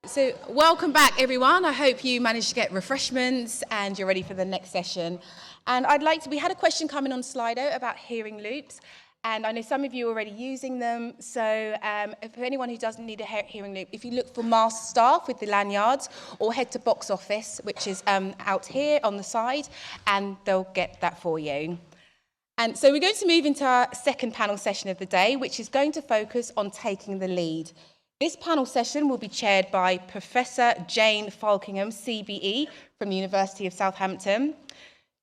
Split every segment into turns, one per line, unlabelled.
So welcome back, everyone. I hope you managed to get refreshments and you're ready for the next session. And we had a question coming on Slido about hearing loops. And I know some of you are already using them. So for anyone who doesn't need a hearing loop, if you look for masked staff with the lanyards, or head to box office, which is out here on the side, and they'll get that for you. And so we're going to move into our second panel session of the day, which is going to focus on taking the lead. This panel session will be chaired by Professor Jane Falkingham, CBE, from the University of Southampton.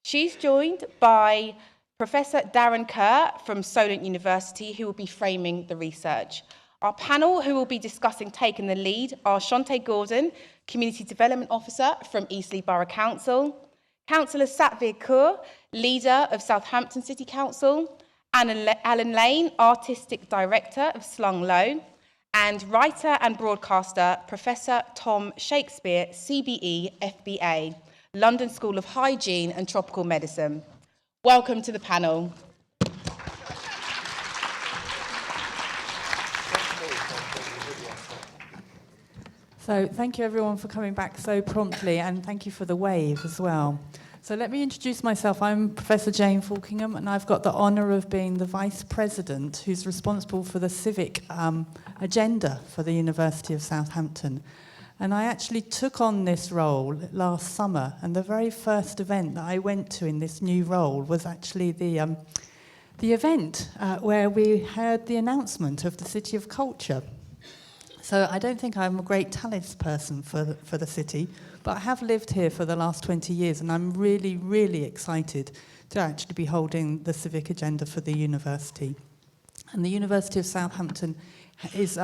She's joined by Professor Darren Kerr from Solent University, who will be framing the research. Our panel, who will be discussing taking the lead, are Shonte Gordon, Community Development Officer from Eastleigh Borough Council, Councillor Satvir Kaur, Leader of Southampton City Council, Alan Lane, Artistic Director of Slung Low, and writer and broadcaster Professor Tom Shakespeare, CBE, FBA, London School of Hygiene and Tropical Medicine. Welcome to the panel.
So thank you everyone for coming back so promptly, and thank you for the wave as well. So let me introduce myself. I'm Professor Jane Falkingham, and I've got the honour of being the Vice President who's responsible for the civic agenda for the University of Southampton. And I actually took on this role last summer, and the very first event that I went to in this new role was actually the event where we heard the announcement of the City of Culture. So I don't think I'm a great talents person for the city, but I have lived here for the last 20 years, and I'm really, really excited to actually be holding the civic agenda for the university. And the University of Southampton is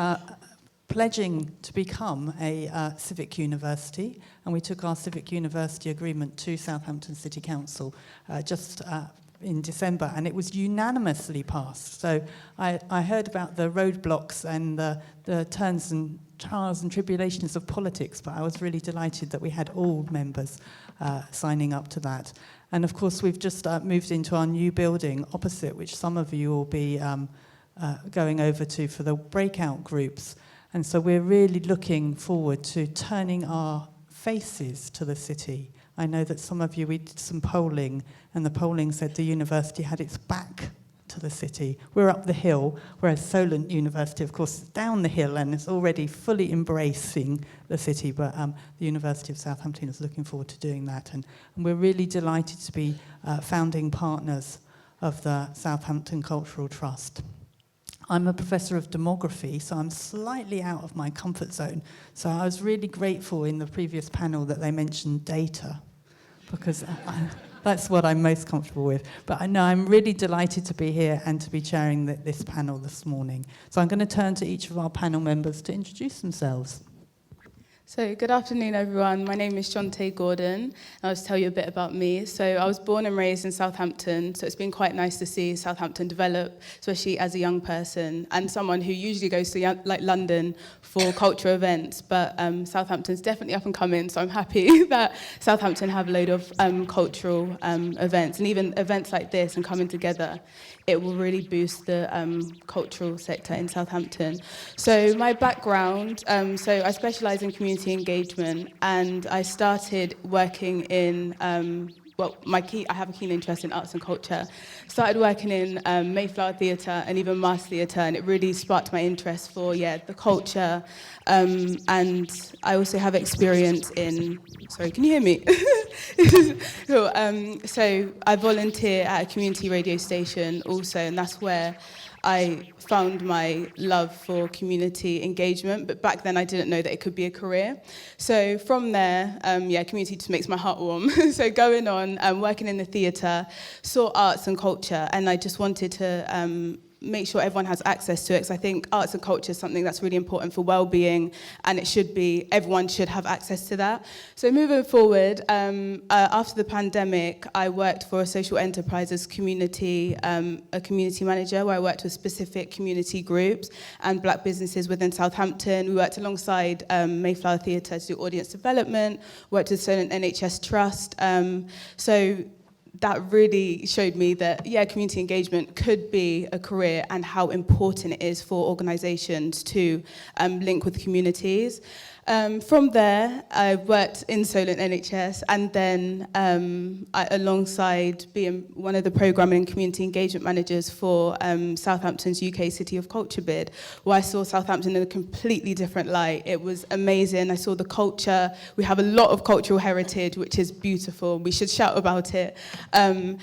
pledging to become a civic university, and we took our civic university agreement to Southampton City Council just in December, and it was unanimously passed. So I heard about the roadblocks and the turns and trials and tribulations of politics, but I was really delighted that we had all members signing up to that. And of course, we've just moved into our new building opposite, which some of you will be going over to for the breakout groups. And so we're really looking forward to turning our faces to the city. I know that some of you, we did some polling, and the polling said the university had its back to the city. We're up the hill, whereas Solent University, of course, is down the hill and is already fully embracing the city, but the University of Southampton is looking forward to doing that. And we're really delighted to be founding partners of the Southampton Cultural Trust. I'm a professor of demography, so I'm slightly out of my comfort zone. So I was really grateful in the previous panel that they mentioned data, because that's what I'm most comfortable with. But I know I'm really delighted to be here and to be chairing this panel this morning. So I'm going to turn to each of our panel members to introduce themselves.
So good afternoon, everyone. My name is Shonte Gordon. I'll just tell you a bit about me. So I was born and raised in Southampton, so it's been quite nice to see Southampton develop, especially as a young person and someone who usually goes to London for cultural events. But Southampton's definitely up and coming, so I'm happy that Southampton have a load of cultural events, and even events like this and coming together. It will really boost the cultural sector in Southampton. So my background, so I specialise in community engagement, and I started working in, I have a keen interest in arts and culture. Started working in Mayflower Theatre and even Mass Theatre, and it really sparked my interest for, the culture. And I also have experience in, sorry, can you hear me? Cool. So I volunteer at a community radio station also, and that's where I found my love for community engagement, but back then I didn't know that it could be a career. So from there, community just makes my heart warm. So going on, working in the theatre, saw arts and culture, and I just wanted to make sure everyone has access to it, because I think arts and culture is something that's really important for well-being, and everyone should have access to that. So moving forward, after the pandemic, I worked for a social enterprises community, a community manager, where I worked with specific community groups and black businesses within Southampton. We worked alongside Mayflower Theatre to do audience development, worked with Solent NHS Trust. So that really showed me that, community engagement could be a career, and how important it is for organisations to link with communities. From there, I worked in Solent NHS, and then alongside being one of the programming and community engagement managers for Southampton's UK City of Culture bid, where I saw Southampton in a completely different light. It was amazing. I saw the culture. We have a lot of cultural heritage, which is beautiful. We should shout about it. And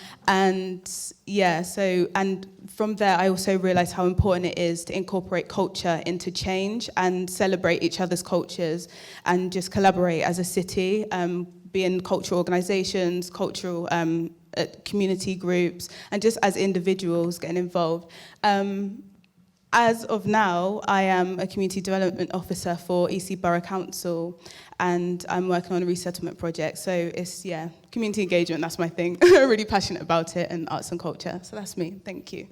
from there, I also realised how important it is to incorporate culture into change and celebrate each other's cultures and just collaborate as a city, be in cultural organisations, cultural community groups, and just as individuals getting involved. As of now, I am a community development officer for EC Borough Council, and I'm working on a resettlement project. So it's, community engagement, that's my thing. I'm really passionate about it, and arts and culture. So that's me. Thank you.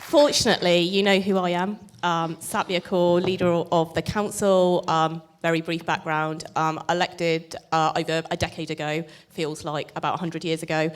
Fortunately, you know who I am. Sapia Kaur, leader of the council. Very brief background. Elected over a decade ago, feels like about 100 years ago.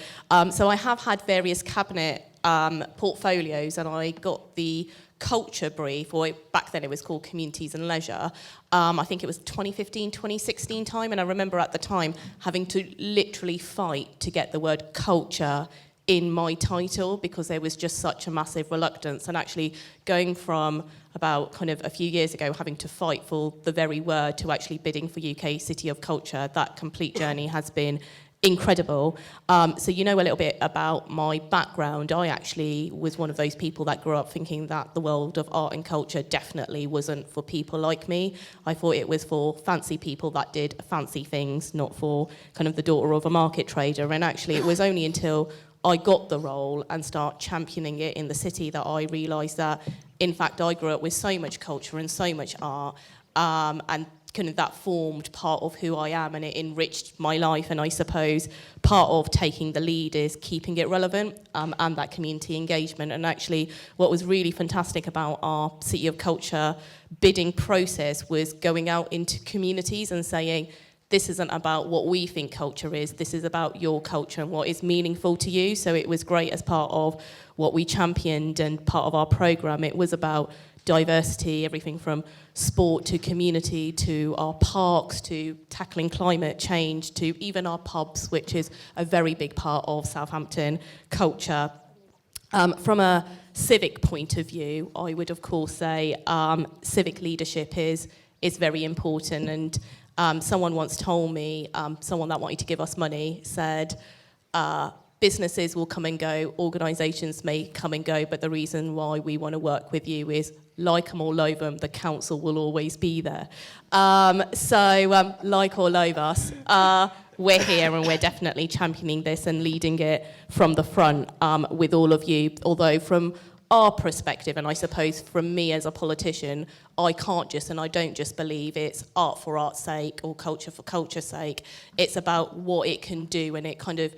So I have had various cabinet portfolios, and I got the culture brief, or back then it was called Communities and Leisure. I think it was 2015, 2016 time, and I remember at the time having to literally fight to get the word culture in my title because there was just such a massive reluctance, and actually going from about kind of a few years ago having to fight for the very word to actually bidding for UK City of Culture, that complete journey has been incredible. So you know a little bit about my background. I actually was one of those people that grew up thinking that the world of art and culture definitely wasn't for people like me. I thought it was for fancy people that did fancy things, not for kind of the daughter of a market trader. And actually it was only until I got the role and start championing it in the city that I realised that, in fact, I grew up with so much culture and so much art, and kind of that formed part of who I am, and it enriched my life. And I suppose part of taking the lead is keeping it relevant, and that community engagement. And actually, what was really fantastic about our City of Culture bidding process was going out into communities and saying, this isn't about what we think culture is, this is about your culture and what is meaningful to you. So it was great as part of what we championed and part of our programme. It was about diversity, everything from sport to community to our parks to tackling climate change to even our pubs, which is a very big part of Southampton culture. From a civic point of view, I would of course say civic leadership is very important. And someone once told me, someone that wanted to give us money said, businesses will come and go, organisations may come and go, but the reason why we want to work with you is, like or loathe them, the council will always be there. Like or loathe us, we're here and we're definitely championing this and leading it from the front with all of you. Although from our perspective, and I suppose from me as a politician, I can't just, and I don't just believe it's art for art's sake or culture for culture's sake. It's about what it can do, and it kind of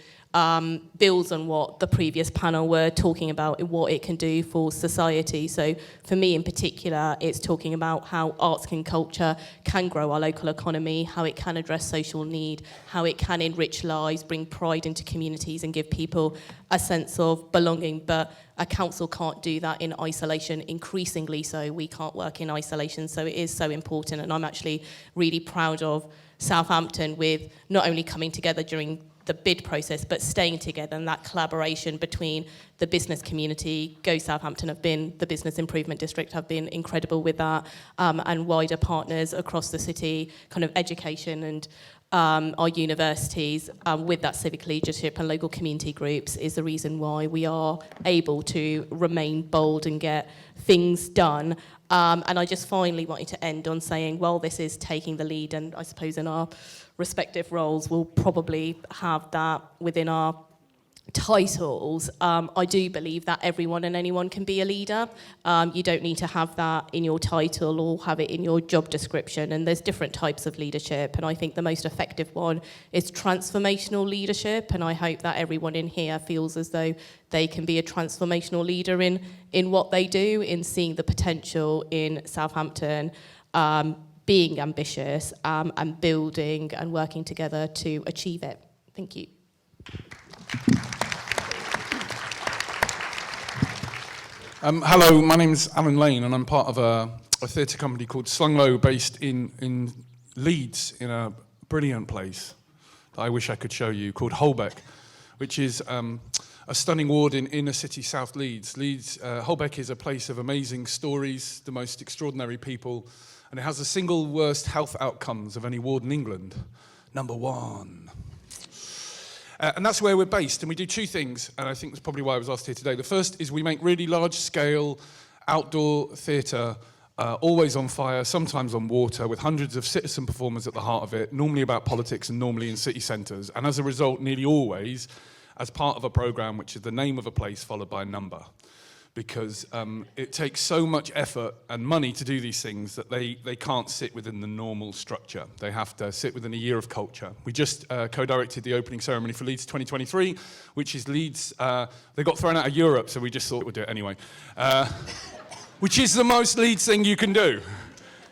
builds on what the previous panel were talking about, what it can do for society. So for me in particular, it's talking about how arts and culture can grow our local economy, how it can address social need, how it can enrich lives, bring pride into communities and give people a sense of belonging. But a council can't do that in isolation, increasingly so. We can't work in isolation, so it is so important. And I'm actually really proud of Southampton with not only coming together during the bid process, but staying together, and that collaboration between the business community, Go Southampton the Business Improvement District have been incredible with that, and wider partners across the city, kind of education and our universities with that civic leadership and local community groups is the reason why we are able to remain bold and get things done. And I just finally wanted to end on saying, well, this is taking the lead, and I suppose in our respective roles we'll probably have that within our titles. I do believe that everyone and anyone can be a leader. You don't need to have that in your title or have it in your job description, and there's different types of leadership, and I think the most effective one is transformational leadership, and I hope that everyone in here feels as though they can be a transformational leader in what they do, in seeing the potential in Southampton, being ambitious, and building and working together to achieve it. Thank you.
Hello, my name's Alan Lane, and I'm part of a theatre company called Slung Low, based in Leeds, in a brilliant place that I wish I could show you, called Holbeck, which is a stunning ward in inner city South Leeds. Holbeck is a place of amazing stories, the most extraordinary people, and it has the single worst health outcomes of any ward in England. Number one. And that's where we're based, and we do two things, and I think that's probably why I was asked here today. The first is we make really large-scale outdoor theatre, always on fire, sometimes on water, with hundreds of citizen performers at the heart of it, normally about politics and normally in city centres, and as a result, nearly always, as part of a programme which is the name of a place followed by a number. Because it takes so much effort and money to do these things that they can't sit within the normal structure. They have to sit within a year of culture. We just co-directed the opening ceremony for Leeds 2023, which is Leeds. They got thrown out of Europe, so we just thought we'd do it anyway. Which is the most Leeds thing you can do.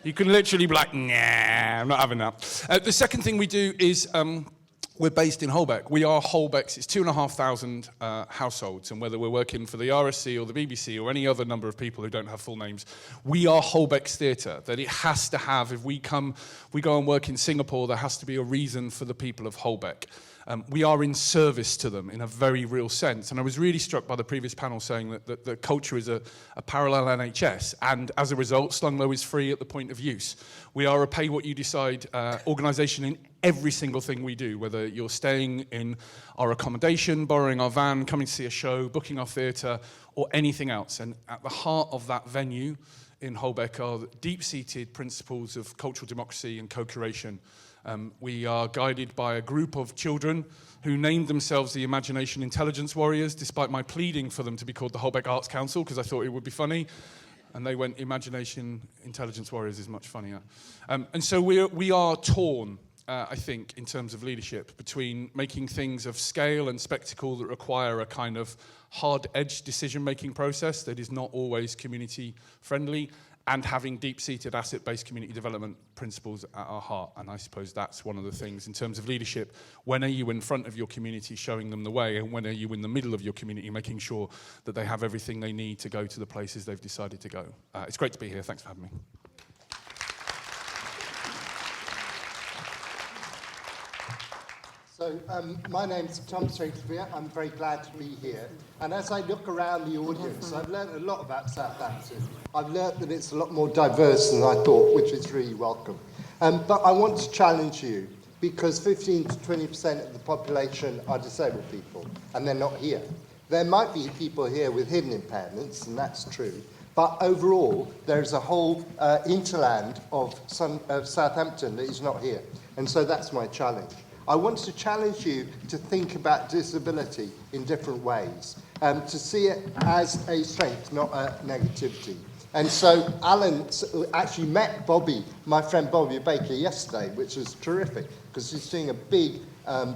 You can literally be like, nah, I'm not having that. The second thing we do is we're based in Holbeck. We are Holbeck's. It's 2,500 households, and whether we're working for the RSC or the BBC or any other number of people who don't have full names, we are Holbeck's theatre. That it has to have, if we go and work in Singapore, there has to be a reason for the people of Holbeck. We are in service to them in a very real sense. And I was really struck by the previous panel saying that culture is a parallel NHS, and as a result, Slung Low is free at the point of use. We are a pay-what-you-decide organisation in every single thing we do, whether you're staying in our accommodation, borrowing our van, coming to see a show, booking our theatre, or anything else. And at the heart of that venue in Holbeck are deep-seated principles of cultural democracy and co-curation. We are guided by a group of children who named themselves the Imagination Intelligence Warriors, despite my pleading for them to be called the Holbeck Arts Council, because I thought it would be funny. And they went, Imagination Intelligence Warriors is much funnier. And so we are torn, I think, in terms of leadership, between making things of scale and spectacle that require a kind of hard-edged decision-making process that is not always community-friendly, and having deep-seated asset-based community development principles at our heart. And I suppose that's one of the things in terms of leadership. When are you in front of your community showing them the way, and when are you in the middle of your community making sure that they have everything they need to go to the places they've decided to go? It's great to be here. Thanks for having me.
So my name's Tom Shakespeare. I'm very glad to be here. And as I look around the audience, I've learned a lot about Southampton. I've learned that it's a lot more diverse than I thought, which is really welcome. But I want to challenge you, because 15 to 20% of the population are disabled people, and they're not here. There might be people here with hidden impairments, and that's true. But overall, there's a whole hinterland of Southampton that is not here. And so that's my challenge. I want to challenge you to think about disability in different ways, to see it as a strength, not a negativity. And so Alan actually met Bobby, my friend Bobby Baker, yesterday, which was terrific, because she's seeing a big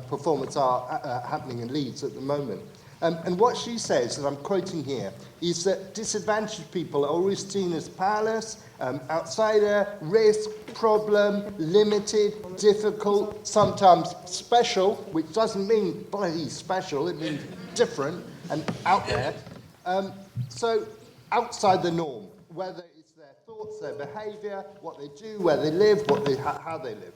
performance art happening in Leeds at the moment. And what she says, and I'm quoting here, is that disadvantaged people are always seen as powerless, outsider, risk, problem, limited, difficult, sometimes special, which doesn't mean bloody special, it means different and out there. So outside the norm, whether it's their thoughts, their behaviour, what they do, where they live, how they live.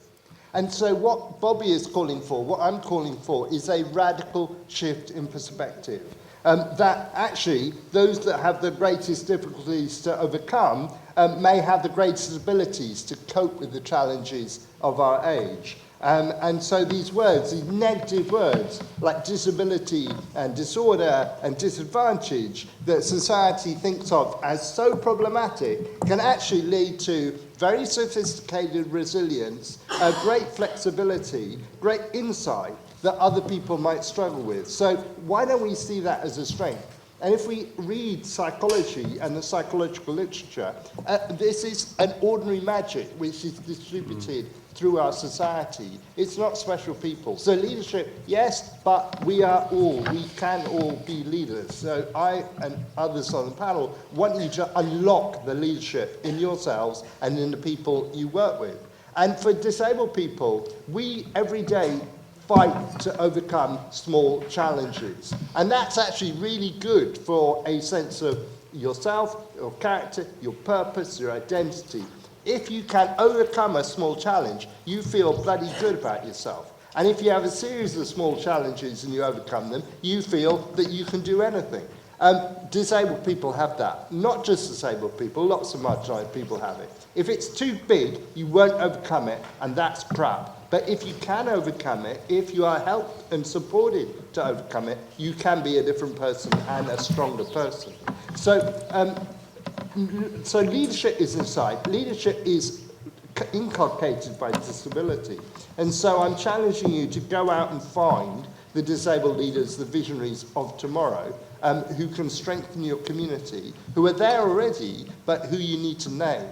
And so what Bobby is calling for, what I'm calling for, is a radical shift in perspective. That actually, those that have the greatest difficulties to overcome may have the greatest abilities to cope with the challenges of our age. And so these words, these negative words, like disability and disorder and disadvantage, that society thinks of as so problematic, can actually lead to very sophisticated resilience, great flexibility, great insight that other people might struggle with. So why don't we see that as a strength? And if we read psychology and the psychological literature, this is an ordinary magic which is distributed through our society. It's not special people. So leadership, yes, but we can all be leaders. So I and others on the panel want you to unlock the leadership in yourselves and in the people you work with. And for disabled people, we every day fight to overcome small challenges. And that's actually really good for a sense of yourself, your character, your purpose, your identity. If you can overcome a small challenge, you feel bloody good about yourself. And if you have a series of small challenges and you overcome them, you feel that you can do anything. Disabled people have that. Not just disabled people, lots of marginalised people have it. If it's too big, you won't overcome it, and that's crap. But if you can overcome it, if you are helped and supported to overcome it, you can be a different person and a stronger person. So leadership is inside. Leadership is inculcated by disability. And so I'm challenging you to go out and find the disabled leaders, the visionaries of tomorrow, who can strengthen your community, who are there already, but who you need to name.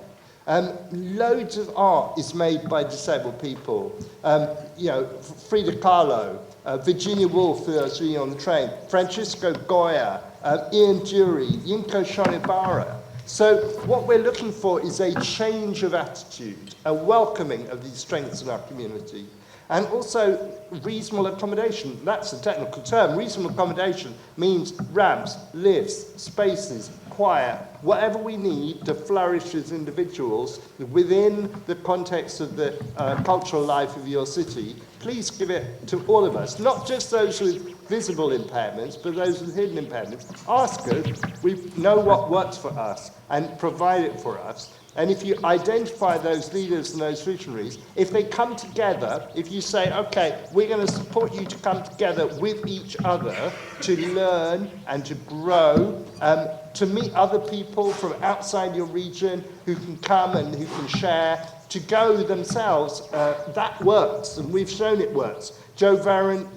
Loads of art is made by disabled people. Frida Kahlo, Virginia Woolf, who I was reading on the train, Francisco Goya, Ian Dury, Yinko Shonibara. So what we're looking for is a change of attitude, a welcoming of these strengths in our community, and also reasonable accommodation. That's a technical term. Reasonable accommodation means ramps, lifts, spaces, quiet, whatever we need to flourish as individuals within the context of the cultural life of your city. Please give it to all of us, not just those with visible impairments, but those with hidden impairments. Ask us, we know what works for us, and provide it for us. And if you identify those leaders and those visionaries, if they come together, if you say, okay, we're going to support you to come together with each other to learn and to grow, to meet other people from outside your region who can come and who can share, to go themselves, that works, and we've shown it works. Joe Varron,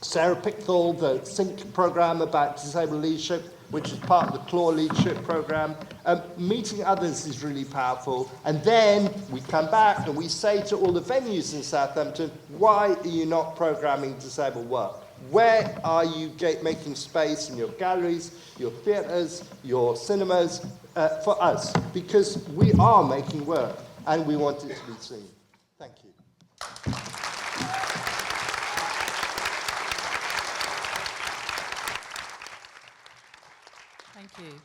Sarah Pickthall, the SYNC program about disabled leadership, which is part of the CLAW leadership program. Meeting others is really powerful. And then we come back and we say to all the venues in Southampton, why are you not programming disabled work? Where are you making space in your galleries, your theatres, your cinemas for us? Because we are making work and we want it to be seen. Thank you.
Thank you.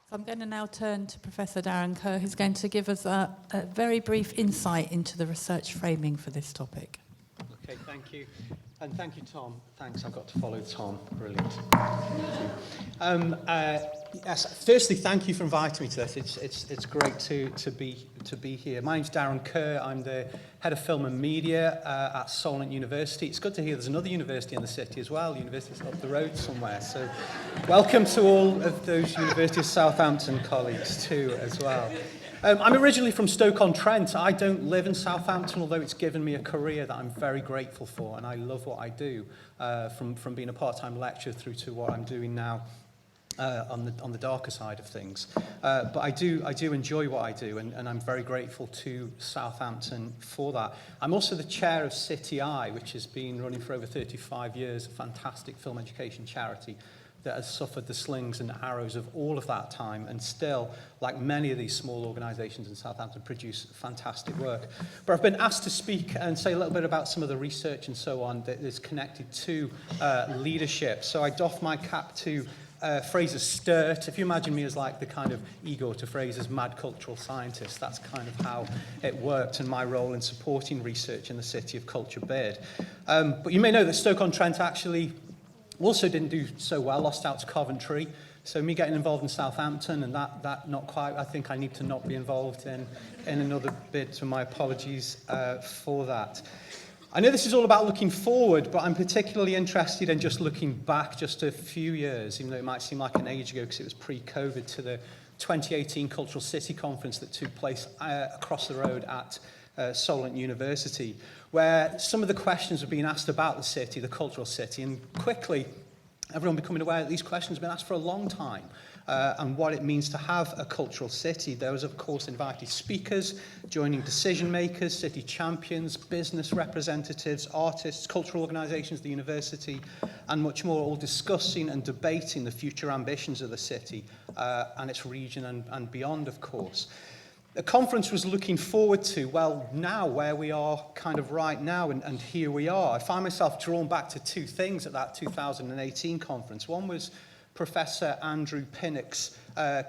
So I'm going to now turn to Professor Darren Kerr, who's going to give us a very brief insight into the research framing for this topic.
Okay, thank you. And thank you, Tom. Thanks, I've got to follow Tom. Brilliant. Yes, firstly, thank you for inviting me to this. It's great to be here. My name's Darren Kerr. I'm the head of film and media at Solent University. It's good to hear there's another university in the city as well. University's up the road somewhere. So welcome to all of those University of Southampton colleagues too as well. I'm originally from Stoke-on-Trent. I don't live in Southampton, although it's given me a career that I'm very grateful for, and I love what I do, from being a part-time lecturer through to what I'm doing now on the darker side of things. But I do enjoy what I do, and I'm very grateful to Southampton for that. I'm also the chair of City Eye, which has been running for over 35 years, a fantastic film education charity that has suffered the slings and arrows of all of that time, and still, like many of these small organisations in Southampton, produce fantastic work. But I've been asked to speak and say a little bit about some of the research and so on that is connected to leadership. So I doff my cap to Fraser Sturt. If you imagine me as like the kind of ego to Fraser's mad cultural scientist, that's kind of how it worked, and my role in supporting research in the City of Culture bid. But you may know that Stoke-on-Trent actually also didn't do so well, lost out to Coventry. So me getting involved in Southampton and that not quite, I think I need to not be involved in another bid, so my apologies for that. I know this is all about looking forward, but I'm particularly interested in just looking back just a few years, even though it might seem like an age ago because it was pre-COVID, to the 2018 Cultural City Conference that took place across the road at Solent University, where some of the questions were being asked about the city, the cultural city, and quickly everyone becoming aware that these questions have been asked for a long time, and what it means to have a cultural city. There was, of course, invited speakers, joining decision makers, city champions, business representatives, artists, cultural organisations, the university, and much more, all discussing and debating the future ambitions of the city and its region and beyond, of course. The conference was looking forward to, well, now, where we are kind of right now, and here we are. I find myself drawn back to two things at that 2018 conference. One was Professor Andrew Pinnock's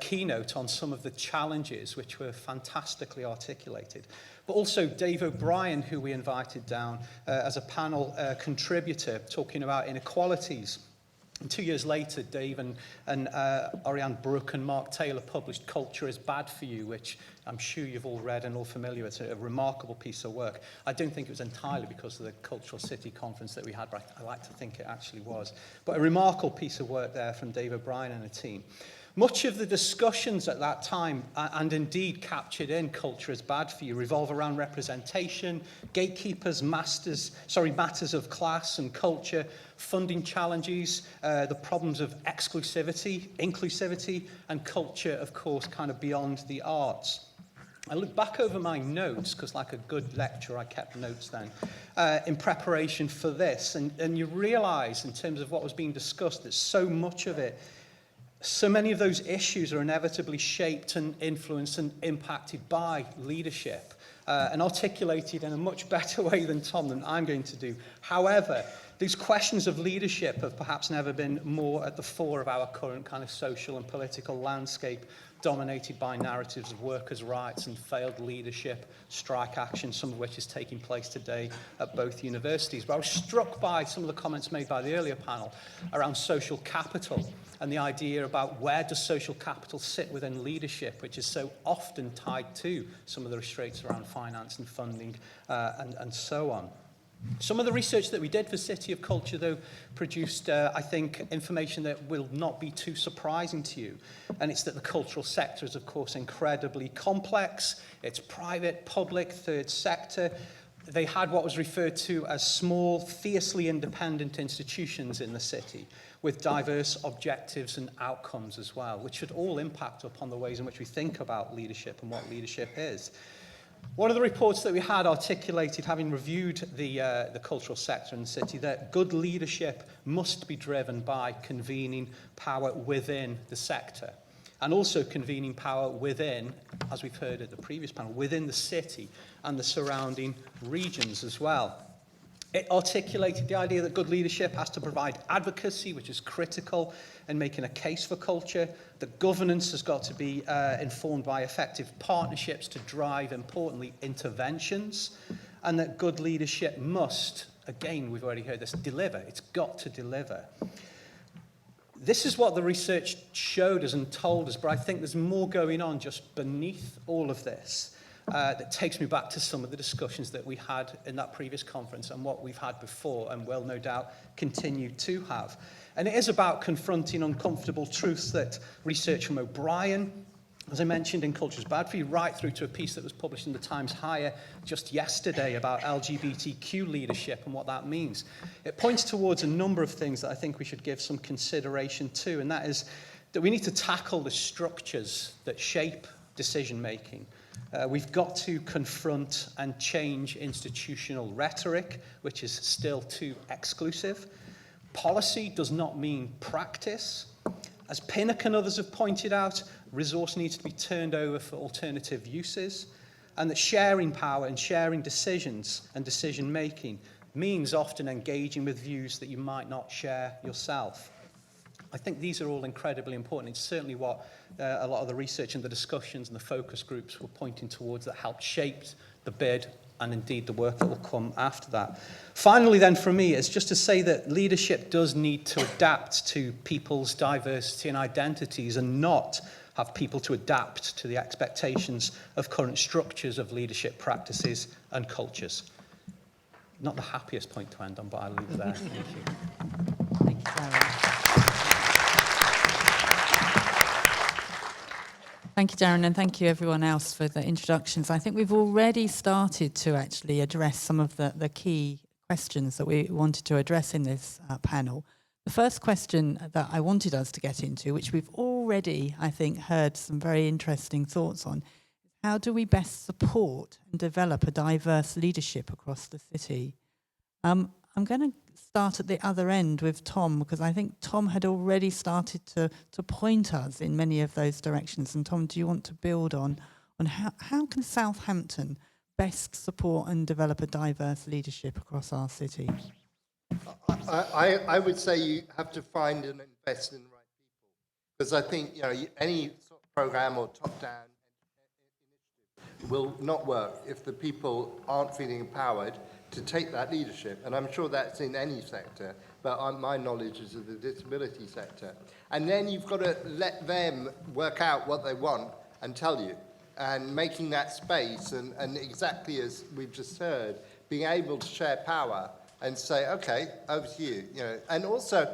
keynote on some of the challenges, which were fantastically articulated. But also Dave O'Brien, who we invited down as a panel contributor, talking about inequalities. And 2 years later, Dave and Oriane Brooke and Mark Taylor published Culture is Bad for You, which I'm sure you've all read and all familiar with. It's a remarkable piece of work. I don't think it was entirely because of the Cultural City conference that we had, but I like to think it actually was. But a remarkable piece of work there from Dave O'Brien and the team. Much of the discussions at that time, and indeed captured in Culture is Bad for You, revolve around representation, gatekeepers, matters of class and culture, funding challenges, the problems of exclusivity, inclusivity, and culture, of course, kind of beyond the arts. I look back over my notes, because like a good lecturer, I kept notes then, in preparation for this, and you realise, in terms of what was being discussed, that so much of it, so many of those issues are inevitably shaped and influenced and impacted by leadership, and articulated in a much better way than Tom, than I'm going to do. However, these questions of leadership have perhaps never been more at the fore of our current kind of social and political landscape, dominated by narratives of workers' rights and failed leadership, strike action, some of which is taking place today at both universities. But I was struck by some of the comments made by the earlier panel around social capital and the idea about where does social capital sit within leadership, which is so often tied to some of the restraints around finance and funding and so on. Some of the research that we did for City of Culture, though, produced, I think, information that will not be too surprising to you. And it's that the cultural sector is, of course, incredibly complex. It's private, public, third sector. They had what was referred to as small, fiercely independent institutions in the city, with diverse objectives and outcomes as well, which should all impact upon the ways in which we think about leadership and what leadership is. One of the reports that we had articulated, having reviewed the cultural sector in the city, that good leadership must be driven by convening power within the sector, and also convening power within, as we've heard at the previous panel, within the city and the surrounding regions as well. It articulated the idea that good leadership has to provide advocacy, which is critical in making a case for culture, that governance has got to be informed by effective partnerships to drive, importantly, interventions, and that good leadership must, again, we've already heard this, deliver. It's got to deliver. This is what the research showed us and told us, but I think there's more going on just beneath all of this. That takes me back to some of the discussions that we had in that previous conference and what we've had before and will no doubt continue to have. And it is about confronting uncomfortable truths that research from O'Brien, as I mentioned, in Culture is Bad for You, right through to a piece that was published in the Times Higher just yesterday about LGBTQ leadership and what that means. It points towards a number of things that I think we should give some consideration to, and that is that we need to tackle the structures that shape decision-making. We've got to confront and change institutional rhetoric, which is still too exclusive. Policy does not mean practice. As Pinnock and others have pointed out, resource needs to be turned over for alternative uses, and that sharing power and sharing decisions and decision-making means often engaging with views that you might not share yourself. I think these are all incredibly important. It's certainly what a lot of the research and the discussions and the focus groups were pointing towards that helped shape the bid and indeed the work that will come after that. Finally then for me is just to say that leadership does need to adapt to people's diversity and identities and not have people to adapt to the expectations of current structures of leadership practices and cultures. Not the happiest point to end on, but I'll leave it there. Thank you.
Thank you, Darren. Thank you, Darren, and thank you everyone else for the introductions. I think we've already started to actually address some of the key questions that we wanted to address in this panel. The first question that I wanted us to get into, which we've already, I think, heard some very interesting thoughts on, is how do we best support and develop a diverse leadership across the city? I'm going to start at the other end with Tom, because I think Tom had already started to point us in many of those directions. And Tom, do you want to build on how can Southampton best support and develop a diverse leadership across our city?
I would say you have to find and invest in the right Because I think, any sort of program or top-down will not work if the people aren't feeling empowered to take that leadership. And I'm sure that's in any sector, but my knowledge is of the disability sector. And then you've got to let them work out what they want and tell you. And making that space, and exactly as we've just heard, being able to share power and say, okay, over to you. And also,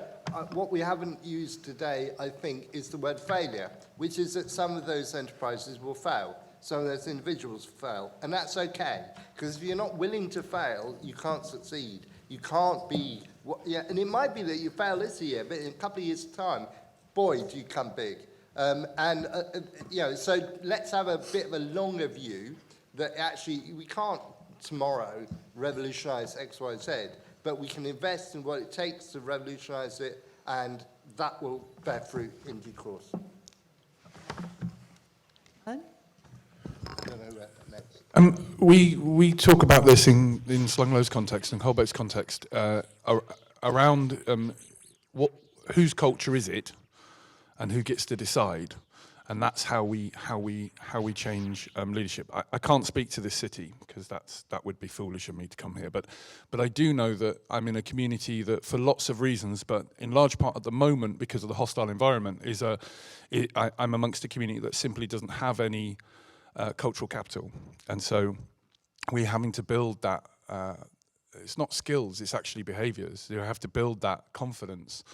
what we haven't used today, I think, is the word failure, which is that some of those enterprises will fail. Some of those individuals fail. And that's okay, because if you're not willing to fail, you can't succeed. You can't be, and it might be that you fail this year, but in a couple of years' time, boy, do you come big. So let's have a bit of a longer view that actually we can't tomorrow revolutionize X, Y, Z, but we can invest in what it takes to revolutionize it, and that will bear fruit in due course.
We talk about this in Slunglow's context and Holbeck's context around whose culture is it, and who gets to decide, and that's how we change leadership. I can't speak to this city because that would be foolish of me to come here, but I do know that I'm in a community that, for lots of reasons, but in large part at the moment because of the hostile environment, I'm amongst a community that simply doesn't have any cultural capital, and so we're having to build that. It's not skills; it's actually behaviours. You have to build that confidence.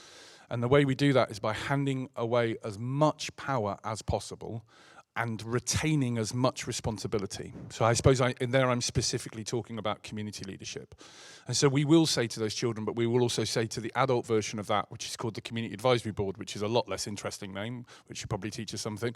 And the way we do that is by handing away as much power as possible and retaining as much responsibility. So I suppose in there I'm specifically talking about community leadership. And so we will say to those children, but we will also say to the adult version of that, which is called the Community Advisory Board, which is a lot less interesting name, which should probably teach us something.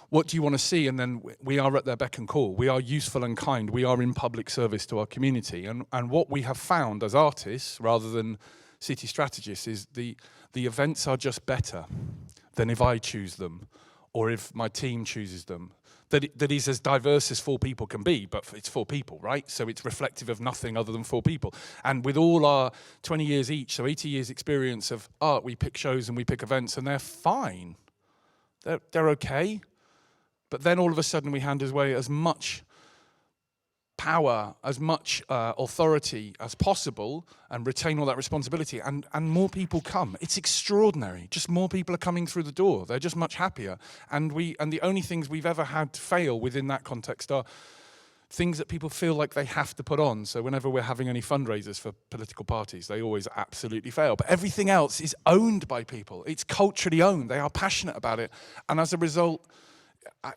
What do you want to see? And then we are at their beck and call. We are useful and kind. We are in public service to our community. And what we have found as artists, rather than city strategists, is the events are just better than if I choose them or if my team chooses them. That is as diverse as 4 people can be, but it's 4 people, right? So it's reflective of nothing other than 4 people. And with all our 20 years each, so 80 years experience of art, we pick shows and we pick events, and they're fine. They're okay. But then all of a sudden we hand away as much power, as much authority as possible, and retain all that responsibility, and more people come. It's extraordinary. Just more people are coming through the door. They're just much happier. And the only things we've ever had fail within that context are things that people feel like they have to put on. So whenever we're having any fundraisers for political parties, they always absolutely fail. But everything else is owned by people. It's culturally owned. They are passionate about it. And as a result,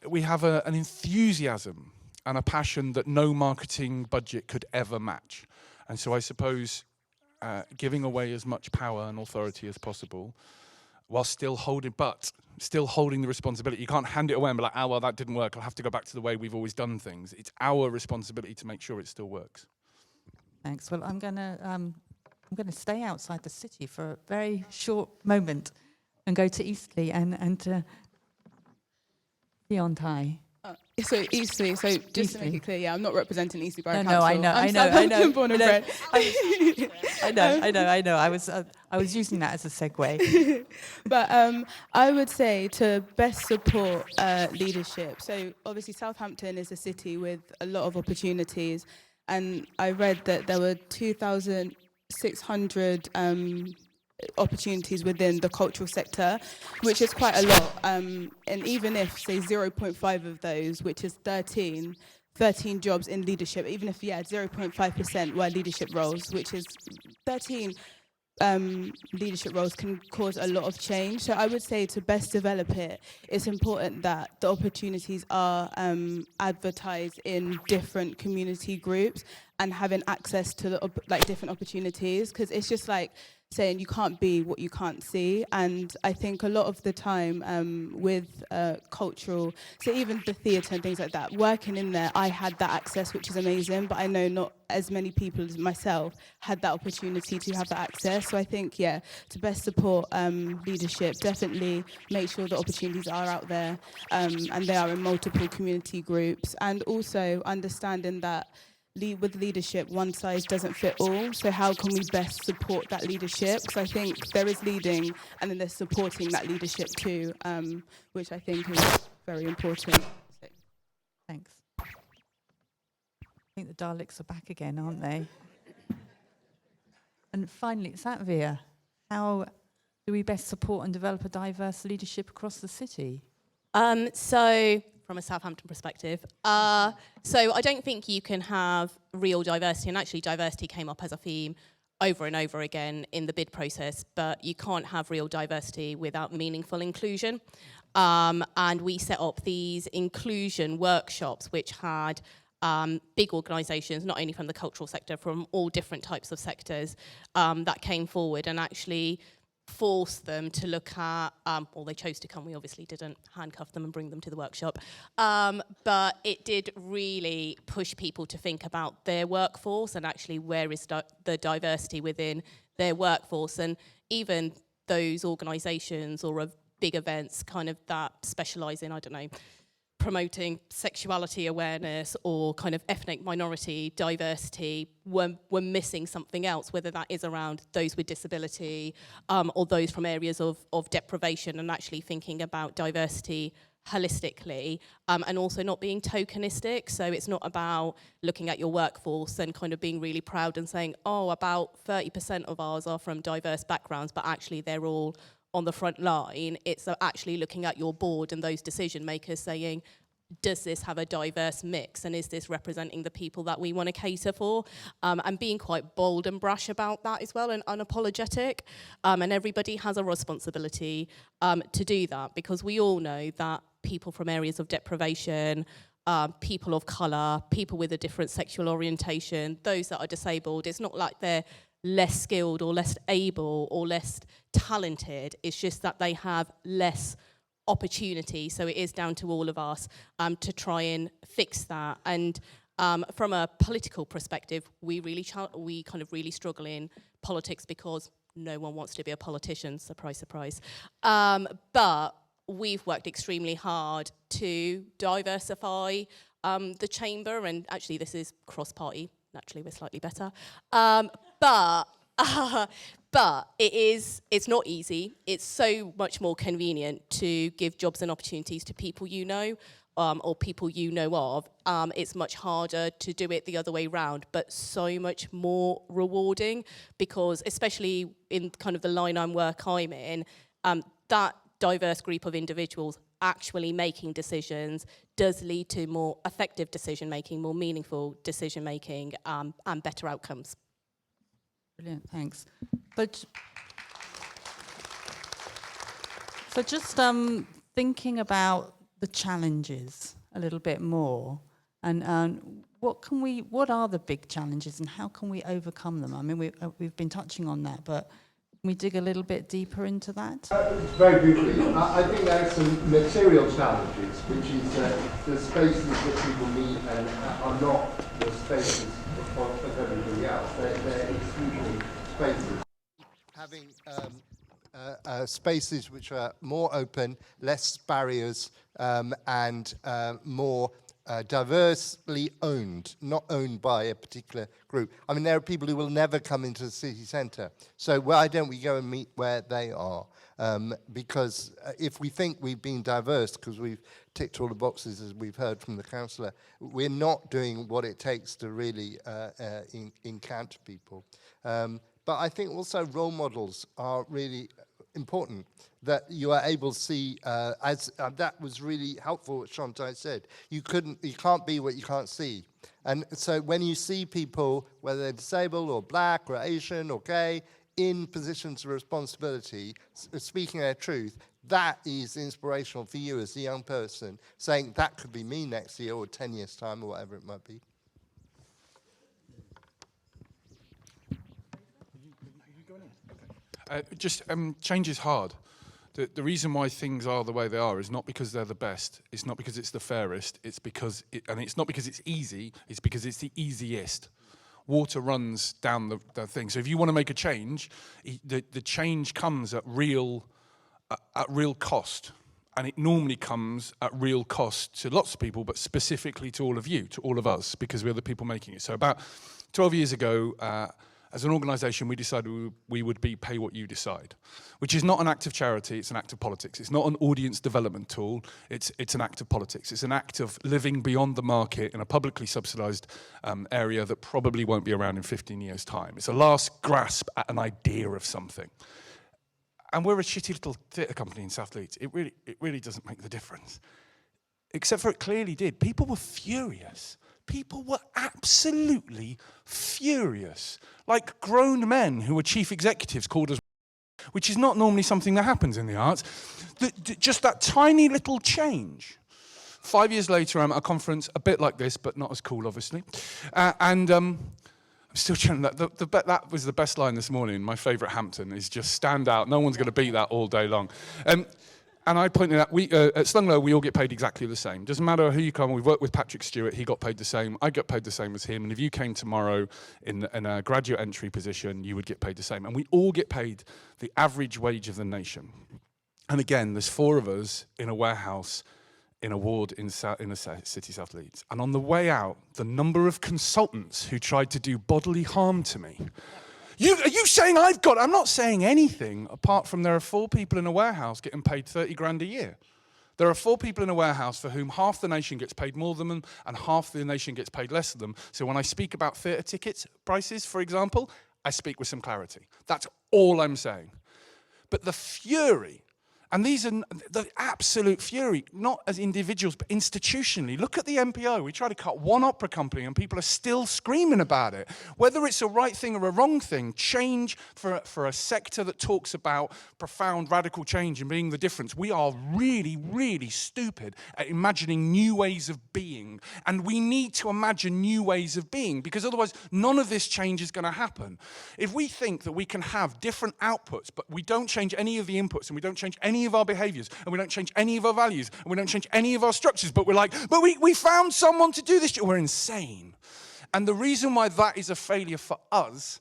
we have an enthusiasm and a passion that no marketing budget could ever match. And so I suppose giving away as much power and authority as possible, while still holding the responsibility. You can't hand it away and be like, well, that didn't work. I'll have to go back to the way we've always done things. It's our responsibility to make sure it still works.
Thanks. Well, I'm gonna stay outside the city for a very short moment and go to Eastleigh and to Deontai.
So Eastleigh, so just to make it clear, I'm not representing Eastleigh Borough Council.
I know.
I'm Southampton born and bred.
I know. I was using that as a segue.
But I would say to best support leadership. So obviously Southampton is a city with a lot of opportunities, and I read that there were 2,600 opportunities within the cultural sector, which is quite a lot. And even if, say, 0.5 of those, which is 13 jobs in leadership, even if, 0.5% were leadership roles, which is 13 leadership roles can cause a lot of change. So I would say to best develop it, it's important that the opportunities are advertised in different community groups and having access to the different opportunities, because it's just like saying you can't be what you can't see. And I think a lot of the time with cultural, so even the theatre and things like that, working in there, I had that access, which is amazing, but I know not as many people as myself had that opportunity to have that access. So I think, to best support leadership, definitely make sure the opportunities are out there and they are in multiple community groups, and also understanding that with leadership, one size doesn't fit all. So how can we best support that leadership? Because I think there is leading and then there's supporting that leadership too, which I think is very important. So.
Thanks. I think the Daleks are back again, aren't they? And finally, Satvir, how do we best support and develop a diverse leadership across the city?
So, from a Southampton perspective, so I don't think you can have real diversity, and actually diversity came up as a theme over and over again in the bid process, but you can't have real diversity without meaningful inclusion. And we set up these inclusion workshops, which had big organisations, not only from the cultural sector, from all different types of sectors, that came forward and actually forced them to look at, well, they chose to come, we obviously didn't handcuff them and bring them to the workshop, but it did really push people to think about their workforce and actually where is the diversity within their workforce. And even those organisations or of big events kind of that specialise in, I don't know, promoting sexuality awareness or kind of ethnic minority diversity were missing something else, whether that is around those with disability or those from areas of deprivation, and actually thinking about diversity holistically and also not being tokenistic. So it's not about looking at your workforce and kind of being really proud and saying, oh, about 30% of ours are from diverse backgrounds, but actually they're all on the front line. It's actually looking at your board and those decision makers saying, does this have a diverse mix, and is this representing the people that we want to cater for? And being quite bold and brash about that as well, and unapologetic. And everybody has a responsibility to do that, because we all know that people from areas of deprivation, people of colour, people with a different sexual orientation, those that are disabled, it's not like they're less skilled or less able or less talented. It's just that they have less opportunity. So it is down to all of us to try and fix that. And from a political perspective, we kind of really struggle in politics because no one wants to be a politician. Surprise, surprise. But we've worked extremely hard to diversify the chamber, and actually this is cross-party. Naturally, we're slightly better. But it's not easy. It's so much more convenient to give jobs and opportunities to people you know or people you know of. It's much harder to do it the other way round, but so much more rewarding, because especially in kind of the line I'm in, that diverse group of individuals actually making decisions does lead to more effective decision making, more meaningful decision making, and better outcomes.
Brilliant, thanks. But so just thinking about the challenges a little bit more, and what are the big challenges and how can we overcome them? I mean, we've been touching on that, but can we dig a little bit deeper into that?
Very briefly, I think there are some material challenges, which is the spaces that people need and are not the spaces of everything else. They're exclusive spaces. Having spaces which are more open, less barriers, and more diversely owned, not owned by a particular group. I mean, there are people who will never come into the city centre. So why don't we go and meet where they are? Because if we think we've been diverse, because we've ticked all the boxes, as we've heard from the councillor, we're not doing what it takes to really encounter people. But I think also role models are really important, that you are able to see, as that was really helpful what Chantal said, you can't be what you can't see. And so when you see people, whether they're disabled or black or Asian or gay, in positions of responsibility, speaking their truth, that is inspirational for you as a young person, saying that could be me next year or 10 years' time or whatever it might be.
Change is hard. The reason why things are the way they are is not because they're the best. It's not because it's the fairest. It's because, and it's not because it's easy. It's because it's the easiest. Water runs down the thing. So if you want to make a change, the change comes at real cost. And it normally comes at real cost to lots of people, but specifically to all of you, to all of us, because we're the people making it. So about 12 years ago, as an organisation, we decided we would be pay what you decide, which is not an act of charity, it's an act of politics. It's not an audience development tool, it's an act of politics. It's an act of living beyond the market in a publicly subsidised area that probably won't be around in 15 years' time. It's a last grasp at an idea of something. And we're a shitty little theatre company in South Leeds. It really doesn't make the difference. Except for it clearly did. People were furious. People were absolutely furious. Like grown men who were chief executives called us, which is not normally something that happens in the arts. Just that tiny little change. 5 years later, I'm at a conference a bit like this, but not as cool, obviously. I'm still trying that was the best line this morning. My favourite Hampton is just stand out. No one's going to beat that all day long. And I pointed out, at Slunglow, we all get paid exactly the same. Doesn't matter who you come. We've worked with Patrick Stewart. He got paid the same. I got paid the same as him. And if you came tomorrow in a graduate entry position, you would get paid the same. And we all get paid the average wage of the nation. And again, there's 4 of us in a warehouse in a ward in the city South Leeds. And on the way out, the number of consultants who tried to do bodily harm to me. Are you saying I'm not saying anything apart from there are 4 people in a warehouse getting paid 30 grand a year. There are 4 people in a warehouse for whom half the nation gets paid more than them and half the nation gets paid less than them. So when I speak about theatre tickets prices, for example, I speak with some clarity. That's all I'm saying. But the fury, and these are the absolute fury, not as individuals, but institutionally. Look at the NPO. We try to cut one opera company and people are still screaming about it. Whether it's a right thing or a wrong thing, change for a sector that talks about profound radical change and being the difference. We are really, really stupid at imagining new ways of being. And we need to imagine new ways of being because otherwise none of this change is going to happen. If we think that we can have different outputs, but we don't change any of the inputs and we don't change any of our behaviors and we don't change any of our values and we don't change any of our structures, but we're like, but we found someone to do this. We're insane. And the reason why that is a failure for us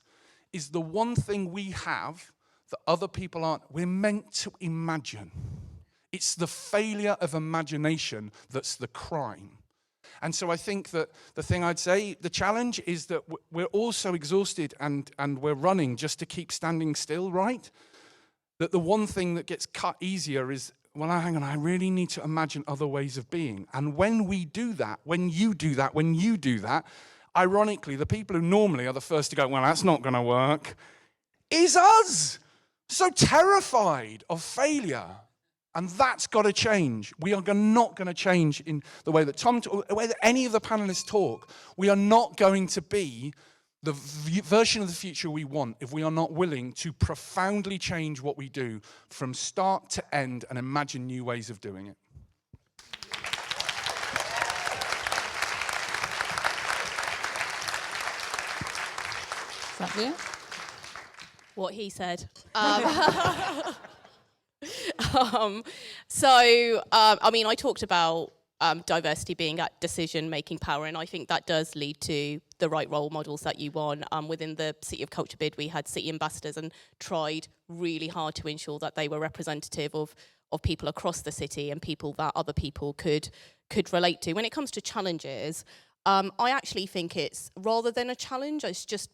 is the one thing we have that other people aren't. We're meant to imagine. It's the failure of imagination that's the crime. And so I think that the thing I'd say, the challenge is that we're all so exhausted and we're running just to keep standing still, right? That the one thing that gets cut easier is, well, hang on, I really need to imagine other ways of being. And when we do that, when you do that, ironically, the people who normally are the first to go, well, that's not going to work, is us. So terrified of failure. And that's got to change. We are not going to change in the way that the way that any of the panelists talk. We are not going to be the version of the future we want if we are not willing to profoundly change what we do from start to end and imagine new ways of doing it.
Is that clear?
What he said. I talked about diversity being at decision-making power, and I think that does lead to the right role models that you want. Within the City of Culture bid, we had city ambassadors and tried really hard to ensure that they were representative of people across the city and people that other people could relate to. When it comes to challenges, I actually think it's, rather than a challenge, it's just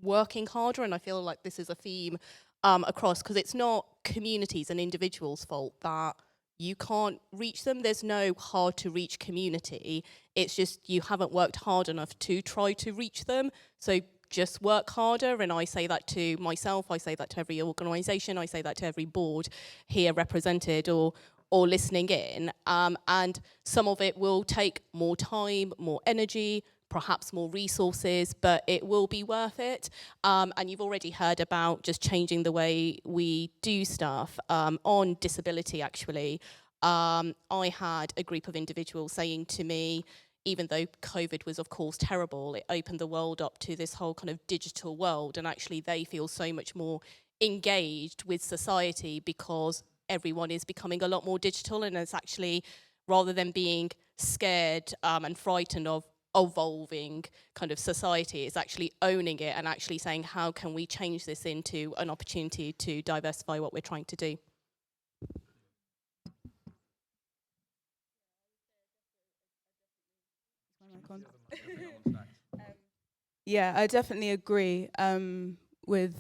working harder, and I feel like this is a theme across, because it's not communities and individuals' fault that you can't reach them. There's no hard to reach community. It's just you haven't worked hard enough to try to reach them. So just work harder. And I say that to myself. I say that to every organisation. I say that to every board here represented or listening in. And some of it will take more time, more energy, perhaps more resources, but it will be worth it. And you've already heard about just changing the way we do stuff. On disability, actually, I had a group of individuals saying to me, even though COVID was, of course, terrible, it opened the world up to this whole kind of digital world, and actually they feel so much more engaged with society because everyone is becoming a lot more digital, and it's actually, rather than being scared and frightened of evolving kind of society, is actually owning it and actually saying, how can we change this into an opportunity to diversify what we're trying to do?
Yeah, I definitely agree with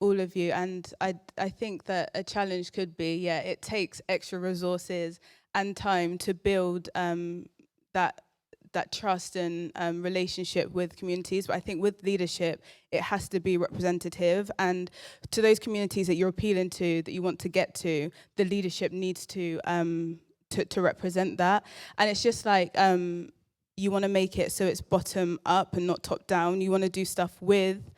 all of you, and I think that a challenge could be, yeah, it takes extra resources and time to build that trust and relationship with communities. But I think with leadership, it has to be representative, and to those communities that you're appealing to, that you want to get to, the leadership needs to represent that. And it's just like, you want to make it so it's bottom up and not top down. You want to do stuff with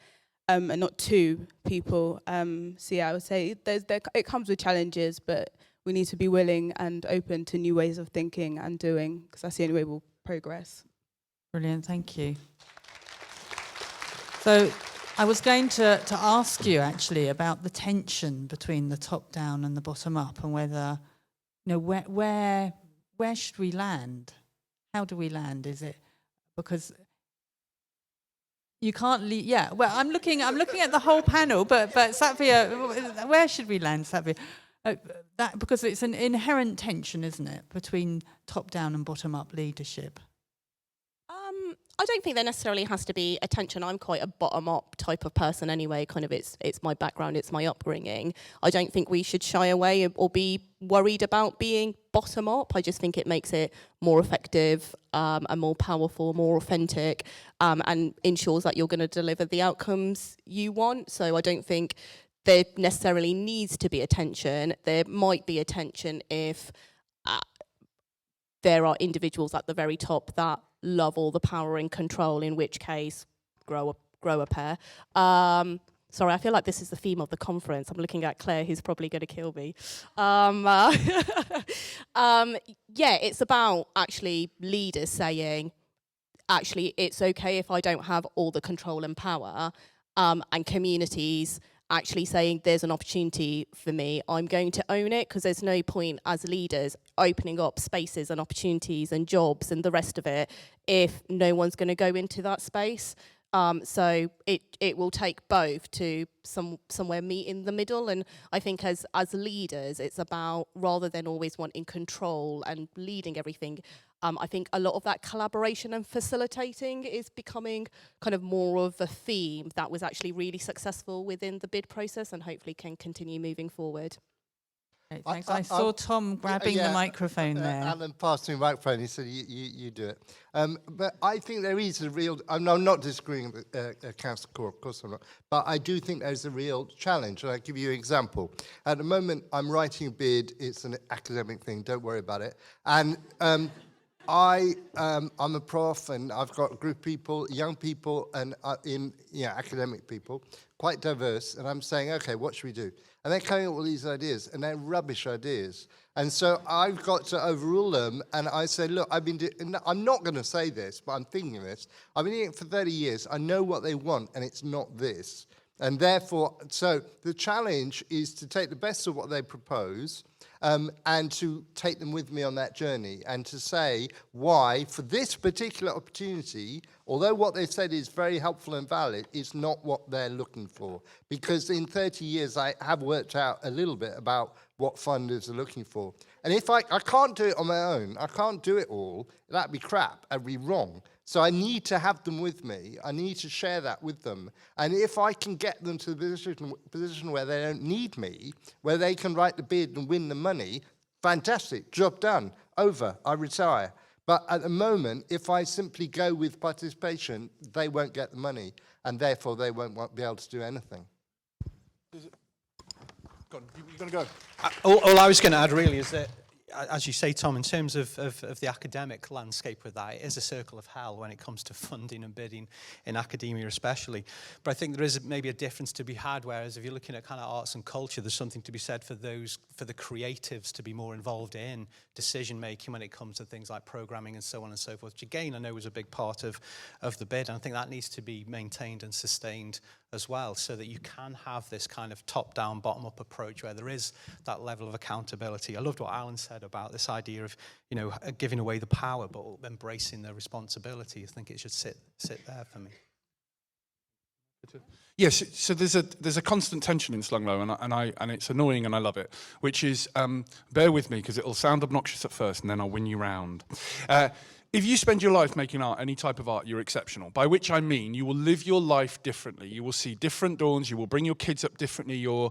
and not to people. So yeah, I would say it comes with challenges, but we need to be willing and open to new ways of thinking and doing, because that's the only way we'll progress.
Brilliant, thank you. So I was going to ask you actually about the tension between the top down and the bottom up, and whether, where should we land? How do we land? Is it because you can't leave? Yeah. Well, I'm looking at the whole panel, but Satvia, where should we land, Satvia? That because it's an inherent tension, isn't it, between top down and bottom up leadership?
I don't think there necessarily has to be a tension. I'm quite a bottom-up type of person anyway. Kind of, it's my background, it's my upbringing. I don't think we should shy away or be worried about being bottom-up. I just think it makes it more effective and more powerful, more authentic, and ensures that you're going to deliver the outcomes you want. So I don't think there necessarily needs to be a tension. There might be a tension if there are individuals at the very top that love all the power and control, in which case grow a pair. Sorry, I feel like this is the theme of the conference. I'm looking at Claire, who's probably going to kill me. Yeah, it's about actually leaders saying, actually, it's okay if I don't have all the control and power, and communities actually saying there's an opportunity for me, I'm going to own it, because there's no point as leaders opening up spaces and opportunities and jobs and the rest of it if no one's going to go into that space. So it will take both to somewhere meet in the middle. And I think as leaders, it's about, rather than always wanting control and leading everything, I think a lot of that collaboration and facilitating is becoming kind of more of a theme that was actually really successful within the bid process and hopefully can continue moving forward.
Okay, thanks. I saw Tom grabbing the microphone there.
Alan passed me the microphone. He said, you do it. But I think there is a real... I'm not disagreeing with Councillor Core, of course I'm not. But I do think there's a real challenge. And I'll give you an example. At the moment, I'm writing a bid. It's an academic thing. Don't worry about it. And... I'm a prof, and I've got a group of people, young people, and academic people, quite diverse. And I'm saying, okay, what should we do? And they're coming up with these ideas, and they're rubbish ideas. And so I've got to overrule them. And I say, look, I'm not going to say this, but I'm thinking this. I've been doing it for 30 years. I know what they want, and it's not this. And therefore, so the challenge is to take the best of what they propose, and to take them with me on that journey, and to say why, for this particular opportunity, although what they've said is very helpful and valid, it's not what they're looking for. Because in 30 years, I have worked out a little bit about what funders are looking for. And if I can't do it on my own, I can't do it all, that'd be crap, I'd be wrong. So I need to have them with me. I need to share that with them. And if I can get them to the position where they don't need me, where they can write the bid and win the money, fantastic, job done, over, I retire. But at the moment, if I simply go with participation, they won't get the money, and therefore they won't be able to do anything.
Go on, you're going to go.
All I was going to add really is that, as you say, Tom, in terms of the academic landscape with that, it is a circle of hell when it comes to funding and bidding in academia especially. But I think there is maybe a difference to be had, whereas if you're looking at kind of arts and culture, there's something to be said for the creatives to be more involved in decision-making when it comes to things like programming and so on and so forth, which again I know was a big part of the bid. And I think that needs to be maintained and sustained as well, so that you can have this kind of top-down, bottom-up approach where there is that level of accountability. I loved what Alan said about this idea of, giving away the power but embracing the responsibility. I think it should sit there for me.
Yes, so there's a constant tension in Slunglow, and it's annoying, and I love it. Which is, bear with me because it'll sound obnoxious at first, and then I'll win you round. If you spend your life making art, any type of art, you're exceptional. By which I mean you will live your life differently. You will see different dawns. You will bring your kids up differently. Your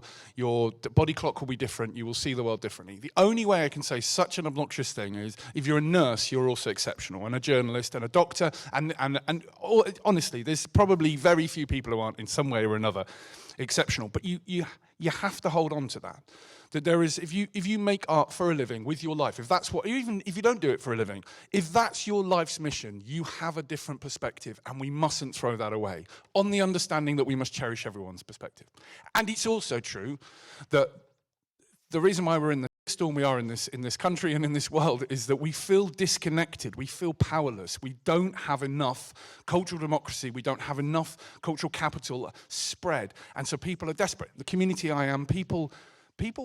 body clock will be different. You will see the world differently. The only way I can say such an obnoxious thing is if you're a nurse, you're also exceptional, and a journalist, and a doctor, and honestly, there's probably very few people who aren't in some way or another exceptional. But you have to hold on to that. That there is, if you make art for a living with your life, if that's what, even if you don't do it for a living, if that's your life's mission, you have a different perspective, and we mustn't throw that away, on the understanding that we must cherish everyone's perspective. And it's also true that the reason why we're in the storm we are in this country and in this world is that we feel disconnected, we feel powerless, we don't have enough cultural democracy, we don't have enough cultural capital spread, and so people are desperate. The community I am, people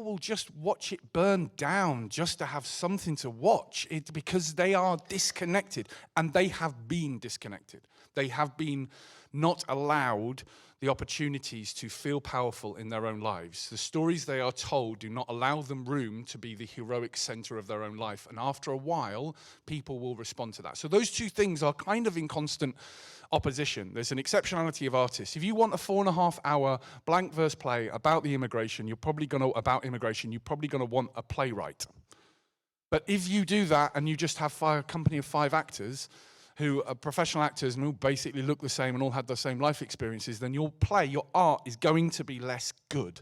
will just watch it burn down just to have something to watch it, because they are disconnected, and they have been disconnected. They have been not allowed the opportunities to feel powerful in their own lives. The stories they are told do not allow them room to be the heroic center of their own life, and after a while, people will respond to that. So those two things are kind of in constant opposition. There's an exceptionality of artists. If you want a 4.5-hour blank verse play about immigration, you're probably going to want a playwright. But if you do that and you just have a company of 5 actors who are professional actors and all basically look the same and all had the same life experiences, then your play, your art is going to be less good.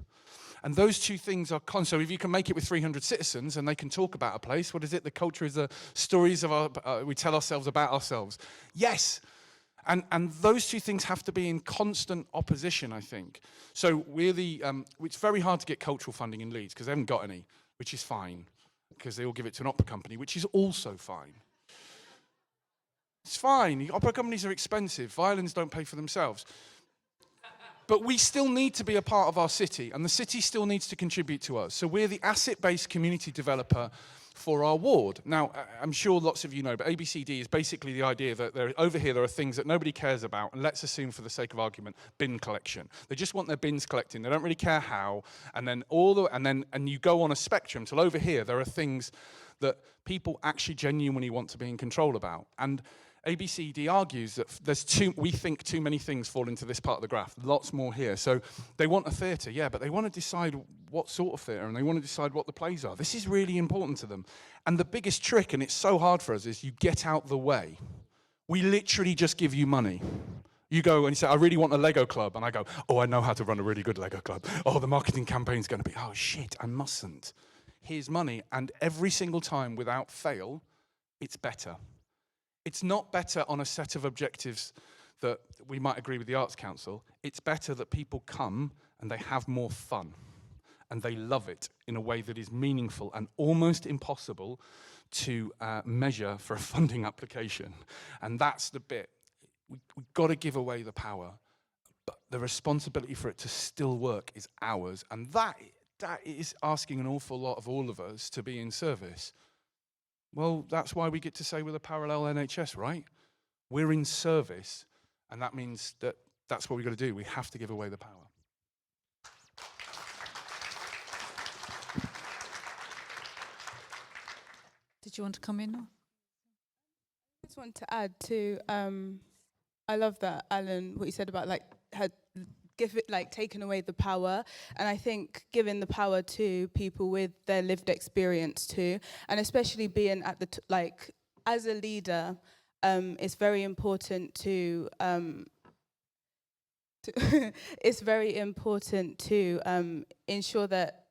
And those two things are so if you can make it with 300 citizens and they can talk about a place, what is it? The culture is the stories of we tell ourselves about ourselves. Yes. And those two things have to be in constant opposition, I think. So it's very hard to get cultural funding in Leeds because they haven't got any, which is fine, because they all give it to an opera company, which is also fine. It's fine. Opera companies are expensive. Violins don't pay for themselves. But we still need to be a part of our city, and the city still needs to contribute to us. So we're the asset-based community developer for our ward. Now, I'm sure lots of you know, but ABCD is basically the idea that over here there are things that nobody cares about, and let's assume for the sake of argument, bin collection. They just want their bins collecting. They don't really care how. And then you go on a spectrum till over here there are things that people actually genuinely want to be in control about. And ABCD argues that we think too many things fall into this part of the graph, lots more here. So they want a theatre, yeah, but they want to decide what sort of theatre, and they want to decide what the plays are. This is really important to them. And the biggest trick, and it's so hard for us, is you get out the way. We literally just give you money. You go and you say, I really want a Lego club. And I go, oh, I know how to run a really good Lego club. Oh, the marketing campaign's going to be, oh, shit, I mustn't. Here's money. And every single time, without fail, it's better. It's not better on a set of objectives that we might agree with the Arts Council. It's better that people come and they have more fun and they love it in a way that is meaningful and almost impossible to measure for a funding application. And that's the bit. We've got to give away the power, but the responsibility for it to still work is ours. And that is asking an awful lot of all of us to be in service. Well, that's why we get to say we're the parallel NHS, right? We're in service, and that means that's what we've got to do. We have to give away the power.
Did you want to come in?
I just want to add to, I love that, Alan, what you said about taking away the power, and I think giving the power to people with their lived experience too, and especially being at as a leader, it's very important to it's very important to ensure that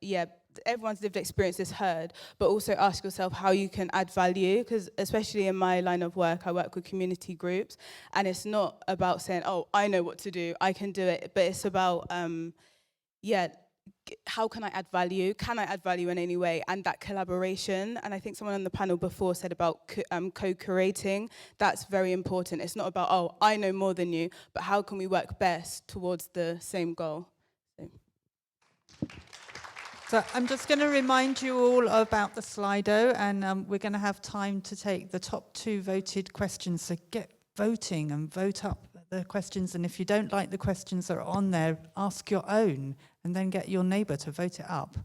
everyone's lived experience is heard, but also ask yourself how you can add value, because especially in my line of work, I work with community groups, and it's not about saying, oh, I know what to do, I can do it, but it's about, how can I add value? Can I add value in any way? And that collaboration, and I think someone on the panel before said about co-curating, that's very important. It's not about, oh, I know more than you, but how can we work best towards the same goal?
So I'm just going to remind you all about the Slido, and we're going to have time to take the top 2 voted questions. So get voting and vote up the questions. And if you don't like the questions that are on there, ask your own, and then get your neighbour to vote it up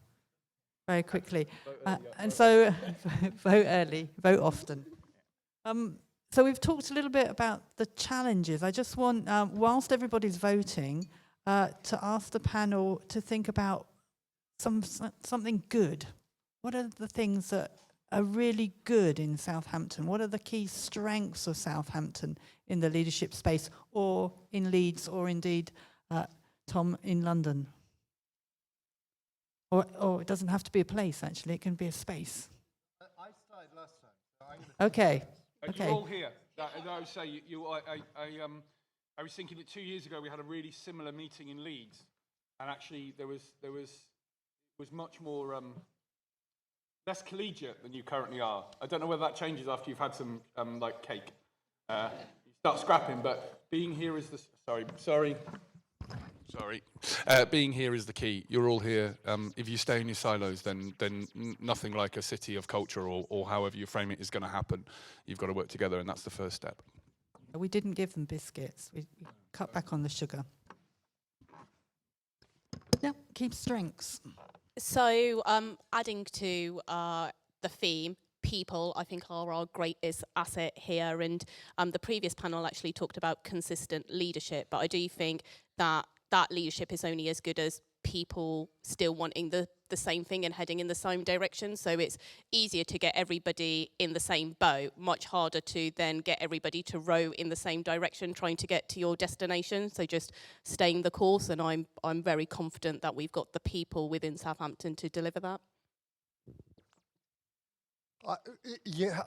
very quickly. And so vote early, vote often. So we've talked a little bit about the challenges. I just want, whilst everybody's voting, to ask the panel to think about something good. What are the things that are really good in Southampton? What are the key strengths of Southampton in the leadership space, or in Leeds, or indeed, Tom, in London? Or it doesn't have to be a place, actually. It can be a space.
I started last time. So I'm gonna
Okay.
You're all here. I would say I was thinking that 2 years ago we had a really similar meeting in Leeds, and actually there was much more less collegiate than you currently are. I don't know whether that changes after you've had some like cake. You start scrapping, but being here is the sorry. Being here is the key. You're all here. If you stay in your silos, then nothing like a city of culture or however you frame it is going to happen. You've got to work together, and that's the first step.
We didn't give them biscuits. We cut back on the sugar. Yeah, keep strengths.
So, adding to the theme, people, I think, are our greatest asset here. And the previous panel actually talked about consistent leadership, but I do think that leadership is only as good as people still wanting the same thing and heading in the same direction. So it's easier to get everybody in the same boat, much harder to then get everybody to row in the same direction, trying to get to your destination. So just staying the course, and I'm very confident that we've got the people within Southampton to deliver that.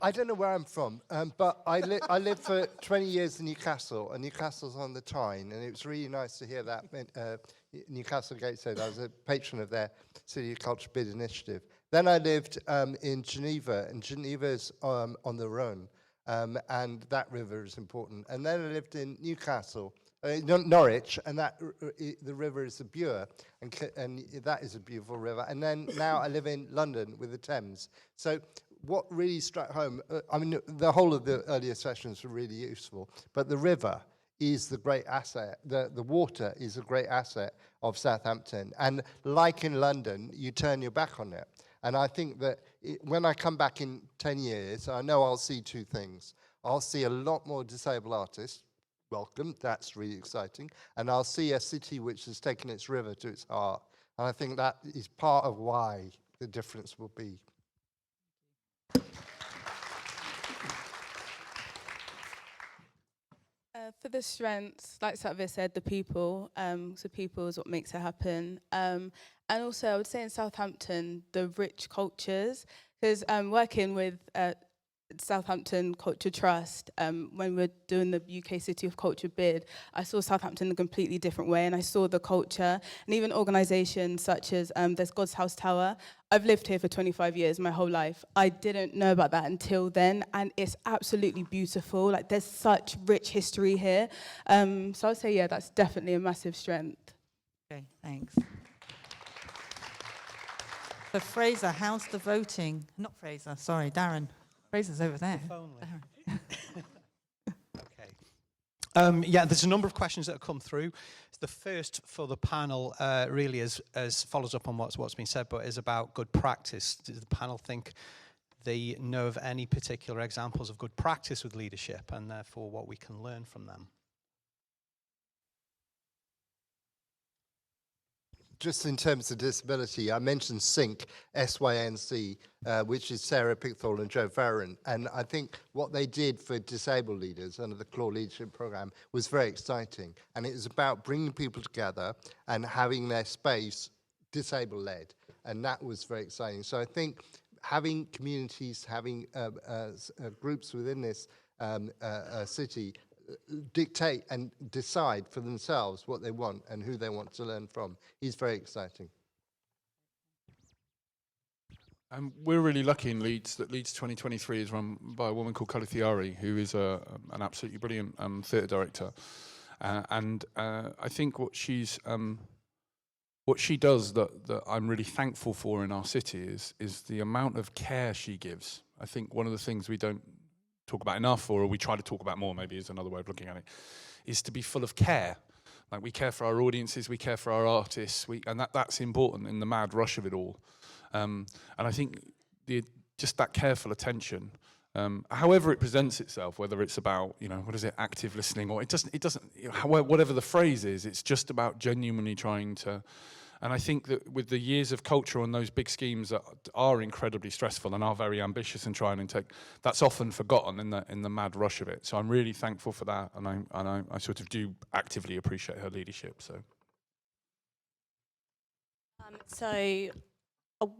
I don't know where I'm from, but I lived for 20 years in Newcastle, and Newcastle's on the Tyne, and it was really nice to hear that Newcastle Gateshead. I was a patron of their City of Culture Bid Initiative. Then I lived in Geneva, and Geneva's on the Rhone, and that river is important. And then I lived in Newcastle, Norwich, and the river is the Bure, and that is a beautiful river. And then now I live in London with the Thames. So what really struck home, I mean, the whole of the earlier sessions were really useful, but the river is the great asset. The water is a great asset of Southampton. And like in London, you turn your back on it. And I think that when I come back in 10 years, I know I'll see two things. I'll see a lot more disabled artists. Welcome, that's really exciting. And I'll see a city which has taken its river to its heart. And I think that is part of why the difference will be.
For the strengths, like Satvir said, the people. So people is what makes it happen. And also, I would say in Southampton, the rich cultures. Because working with Southampton Culture Trust, when we were doing the UK City of Culture bid, I saw Southampton in a completely different way, and I saw the culture, and even organisations such as there's God's House Tower. I've lived here for 25 years, my whole life. I didn't know about that until then, and it's absolutely beautiful. Like, there's such rich history here. So I'd say, yeah, that's definitely a massive strength.
Okay, thanks. So Fraser, how's the voting? Not Fraser, sorry, Darren. Fraser's over there.
Okay. Yeah, there's a number of questions that have come through. The first for the panel really as follows up on what's been said, but is about good practice. Does the panel think they know of any particular examples of good practice with leadership, and therefore what we can learn from them?
Just in terms of disability, I mentioned SYNC, S-Y-N-C, which is Sarah Pickthall and Joe Farron. And I think what they did for disabled leaders under the CLAW Leadership Programme was very exciting. And it was about bringing people together and having their space disabled-led. And that was very exciting. So I think having communities, having groups within this city dictate and decide for themselves what they want and who they want to learn from is very exciting.
We're really lucky in Leeds that Leeds 2023 is run by a woman called Kali Thiari, who is an absolutely brilliant theatre director. And I think what she does that I'm really thankful for in our city is the amount of care she gives. I think one of the things we don't talk about enough, or we try to talk about more, maybe is another way of looking at it, is to be full of care. Like, we care for our audiences, we care for our artists, and that's important in the mad rush of it all. And I think just that careful attention However it presents itself, whether it's about, what is it, active listening, or it doesn't, whatever the phrase is, it's just about genuinely trying to. And I think that with the years of culture on those big schemes that are incredibly stressful and are very ambitious and trying to take, that's often forgotten in the mad rush of it. So I'm really thankful for that, and I sort of do actively appreciate her leadership.
So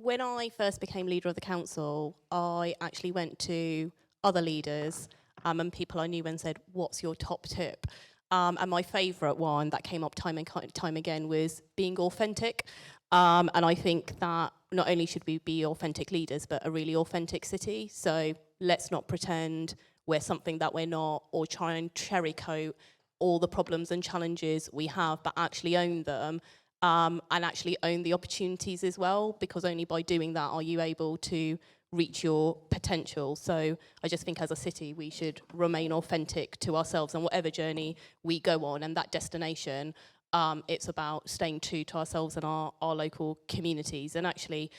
when I first became leader of the council, I actually went to other leaders and people I knew and said, what's your top tip? And my favourite one that came up time and time again was being authentic. And I think that not only should we be authentic leaders, but a really authentic city. So let's not pretend we're something that we're not, or try and cherry coat all the problems and challenges we have, but actually own them. And actually own the opportunities as well, because only by doing that are you able to reach your potential. So I just think as a city we should remain authentic to ourselves, and whatever journey we go on and that destination, it's about staying true to ourselves and our local communities, and actually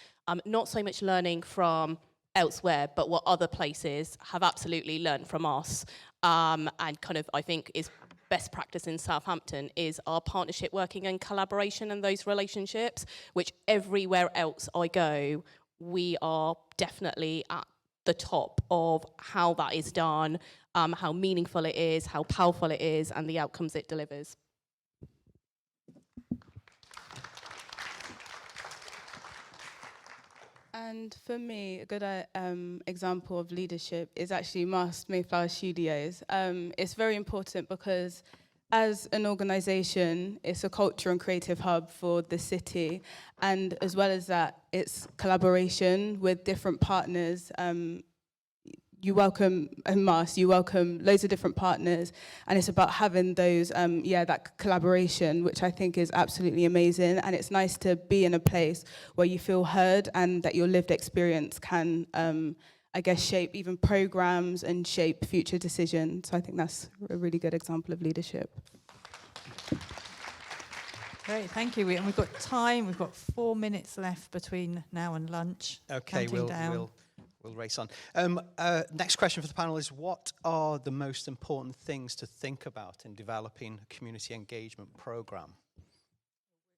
not so much learning from elsewhere, but what other places have absolutely learned from us, and kind of I think is best practice in Southampton is our partnership working and collaboration and those relationships, which everywhere else I go, we are definitely at the top of how that is done, how meaningful it is, how powerful it is, and the outcomes it delivers.
And for me, a good example of leadership is actually Mast Mayflower Studios. It's very important because as an organisation, it's a culture and creative hub for the city. And as well as that, it's collaboration with different partners. You welcome Mast, you welcome loads of different partners, and it's about having those, that collaboration, which I think is absolutely amazing. And it's nice to be in a place where you feel heard and that your lived experience can, shape even programs and shape future decisions. So I think that's a really good example of leadership.
Great, thank you. And we've got time. We've got 4 minutes left between now and lunch.
Okay, we'll race on. Next question for the panel is, what are the most important things to think about in developing a community engagement programme?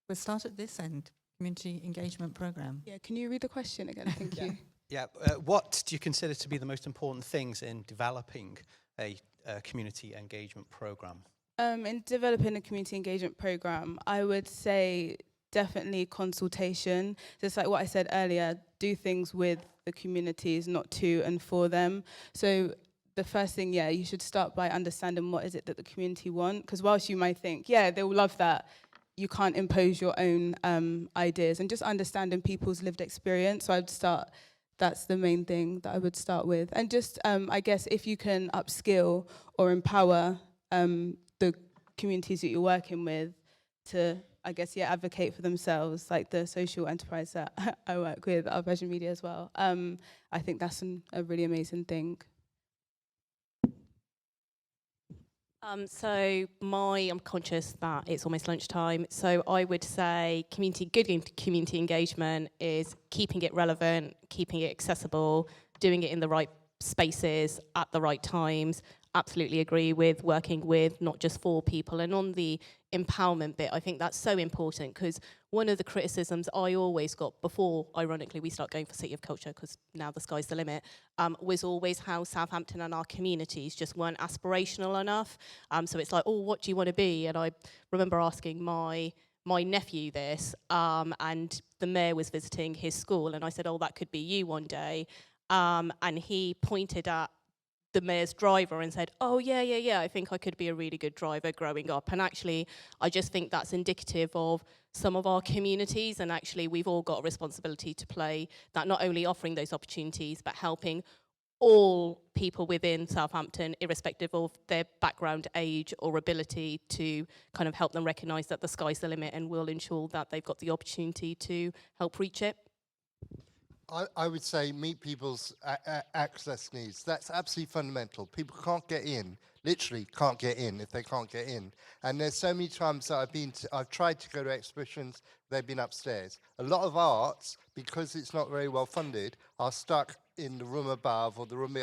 We'll start at this end, community engagement programme.
Yeah, can you read the question again? Thank you.
Yeah, what do you consider to be the most important things in developing a community engagement programme?
In developing a community engagement programme, I would say definitely consultation. Just like what I said earlier, do things with the communities, not to and for them. So the first thing, you should start by understanding what is it that the community want. Because whilst you might think, they will love that, you can't impose your own ideas, and just understanding people's lived experience. So that's the main thing that I would start with. And just, I guess, if you can upskill or empower the communities that you're working with to, advocate for themselves, like the social enterprise that I work with, our Virgin Media as well. I think that's a really amazing thing.
I'm conscious that it's almost lunchtime, so I would say good community engagement is keeping it relevant, keeping it accessible, doing it in the right spaces at the right times. Absolutely agree with working with, not just for people. And on the empowerment bit, I think that's so important, because one of the criticisms I always got before, ironically, we start going for City of Culture, because now the sky's the limit, was always how Southampton and our communities just weren't aspirational enough. So it's like, what do you want to be? And I remember asking my nephew this, and the mayor was visiting his school, and I said, that could be you one day. And he pointed at the mayor's driver and said, I think I could be a really good driver growing up. And actually, I just think that's indicative of some of our communities, and actually we've all got a responsibility to play that, not only offering those opportunities, but helping all people within Southampton, irrespective of their background, age or ability, to kind of help them recognise that the sky's the limit, and we'll ensure that they've got the opportunity to help reach it.
I would say meet people's access needs. That's absolutely fundamental. People can't get in, literally can't get in if they can't get in. And there's so many times that I've tried to go to exhibitions, they've been upstairs. A lot of arts, because it's not very well funded, are stuck in the room above or the room,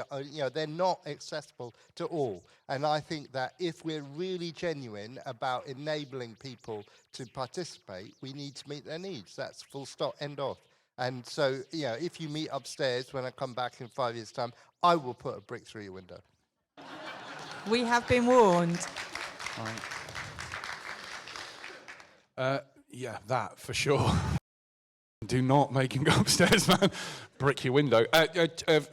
they're not accessible to all. And I think that if we're really genuine about enabling people to participate, we need to meet their needs. That's full stop, end of. And so, if you meet upstairs when I come back in 5 years' time, I will put a brick through your window.
We have been warned.
Yeah, that for sure. Do not make him go upstairs, man. Brick your window.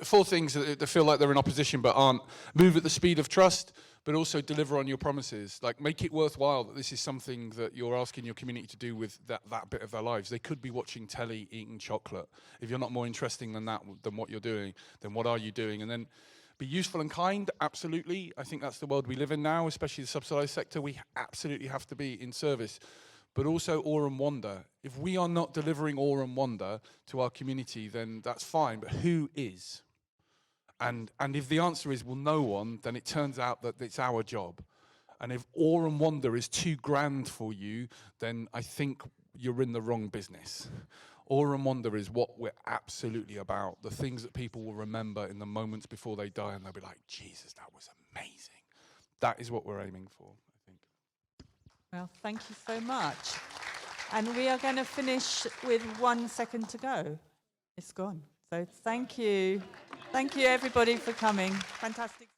4 things that feel like they're in opposition but aren't. Move at the speed of trust, but also deliver on your promises. Like, make it worthwhile that this is something that you're asking your community to do with that bit of their lives. They could be watching telly, eating chocolate. If you're not more interesting than that, than what you're doing, then what are you doing? And then be useful and kind, absolutely. I think that's the world we live in now, especially the subsidised sector. We absolutely have to be in service. But also awe and wonder. If we are not delivering awe and wonder to our community, then that's fine, but who is? And if the answer is, well, no one, then it turns out that it's our job. And if awe and wonder is too grand for you, then I think you're in the wrong business. Awe and wonder is what we're absolutely about. The things that people will remember in the moments before they die, and they'll be like, Jesus, that was amazing. That is what we're aiming for, I think.
Well, thank you so much. And we are going to finish with 1 second to go. It's gone. So thank you. Thank you, everybody, for coming. Fantastic.